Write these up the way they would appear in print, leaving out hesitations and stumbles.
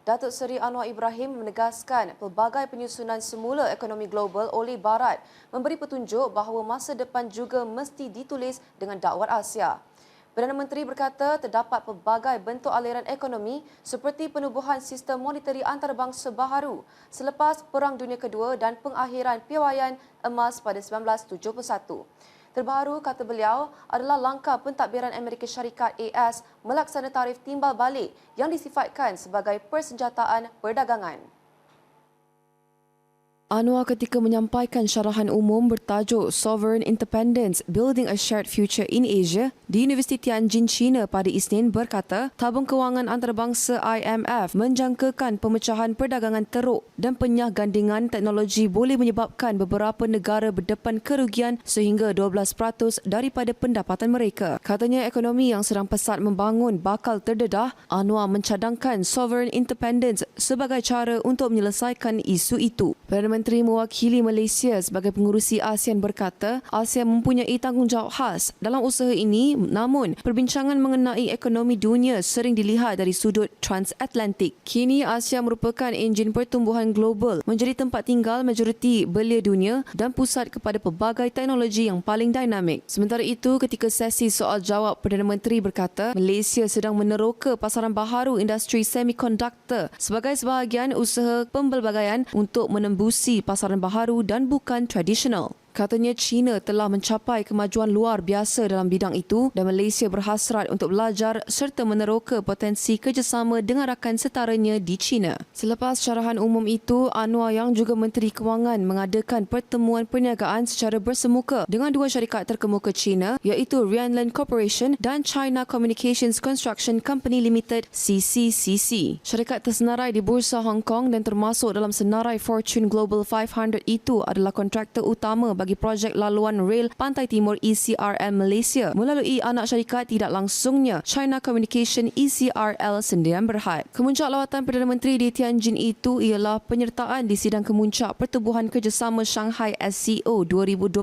Datuk Seri Anwar Ibrahim menegaskan pelbagai penyusunan semula ekonomi global oleh Barat memberi petunjuk bahawa masa depan juga mesti ditulis dengan dakwat Asia. Perdana Menteri berkata terdapat pelbagai bentuk aliran ekonomi seperti penubuhan sistem monetari antarabangsa baharu selepas Perang Dunia Kedua dan pengakhiran piawaian emas pada 1971. Terbaru, kata beliau, adalah langkah pentadbiran Amerika Syarikat AS melaksana tarif timbal balik yang disifatkan sebagai persenjataan perdagangan. Anwar ketika menyampaikan syarahan umum bertajuk Sovereign Independence Building a Shared Future in Asia di Universiti Tianjin, China pada Isnin berkata, tabung kewangan antarabangsa IMF menjangkakan pemecahan perdagangan teruk dan penyah gandingan teknologi boleh menyebabkan beberapa negara berdepan kerugian sehingga 12% daripada pendapatan mereka. Katanya ekonomi yang sedang pesat membangun bakal terdedah. Anwar mencadangkan sovereign independence sebagai cara untuk menyelesaikan isu itu. Perdana Menteri mewakili Malaysia sebagai pengurusi ASEAN berkata, ASEAN mempunyai tanggungjawab khas dalam usaha ini, namun perbincangan mengenai ekonomi dunia sering dilihat dari sudut transatlantik. Kini ASEAN merupakan enjin pertumbuhan global, menjadi tempat tinggal majoriti belia dunia dan pusat kepada pelbagai teknologi yang paling dinamik. Sementara itu, ketika sesi soal jawab, Perdana Menteri berkata, Malaysia sedang meneroka pasaran baharu industri semikonduktor sebagai sebahagian usaha pembelbagaian untuk menembusi pasaran baharu dan bukan tradisional. Katanya China telah mencapai kemajuan luar biasa dalam bidang itu dan Malaysia berhasrat untuk belajar serta meneroka potensi kerjasama dengan rakan setaranya di China. Selepas syarahan umum itu, Anwar yang juga Menteri Kewangan mengadakan pertemuan perniagaan secara bersemuka dengan dua syarikat terkemuka China iaitu Rianlan Corporation dan China Communications Construction Company Limited CCCC. Syarikat tersenarai di Bursa Hong Kong dan termasuk dalam senarai Fortune Global 500 itu adalah kontraktor utama bagi projek laluan rel Pantai Timur ECRL Malaysia melalui anak syarikat tidak langsungnya China Communication ECRL Sdn Bhd. Kemuncak lawatan Perdana Menteri di Tianjin itu ialah penyertaan di sidang kemuncak Pertubuhan Kerjasama Shanghai SCO 2025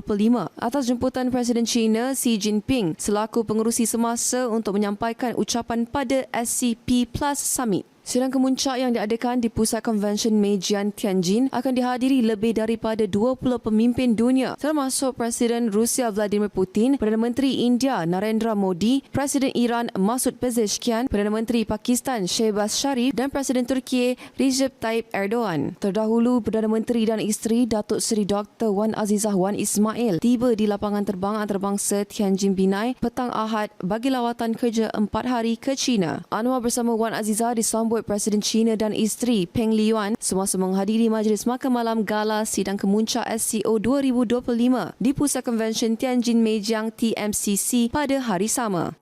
atas jemputan Presiden China Xi Jinping selaku pengerusi semasa untuk menyampaikan ucapan pada SCP Plus Summit. Sidang kemuncak yang diadakan di Pusat Konvensyen Meijian Tianjin akan dihadiri lebih daripada 20 pemimpin dunia termasuk Presiden Rusia Vladimir Putin, Perdana Menteri India Narendra Modi, Presiden Iran Masoud Pezeshkian, Perdana Menteri Pakistan Shehbaz Sharif dan Presiden Turki Recep Tayyip Erdogan. Terdahulu, Perdana Menteri dan isteri Datuk Seri Dr. Wan Azizah Wan Ismail tiba di lapangan terbang antarabangsa Tianjin Binai petang Ahad bagi lawatan kerja 4 hari ke China. Anwar bersama Wan Azizah disambut Presiden China dan isteri Peng Liyuan semasa menghadiri majlis makan malam gala sidang kemuncak SCO 2025 di Pusat Konvensyen Tianjin Meijiang TMCC pada hari sama.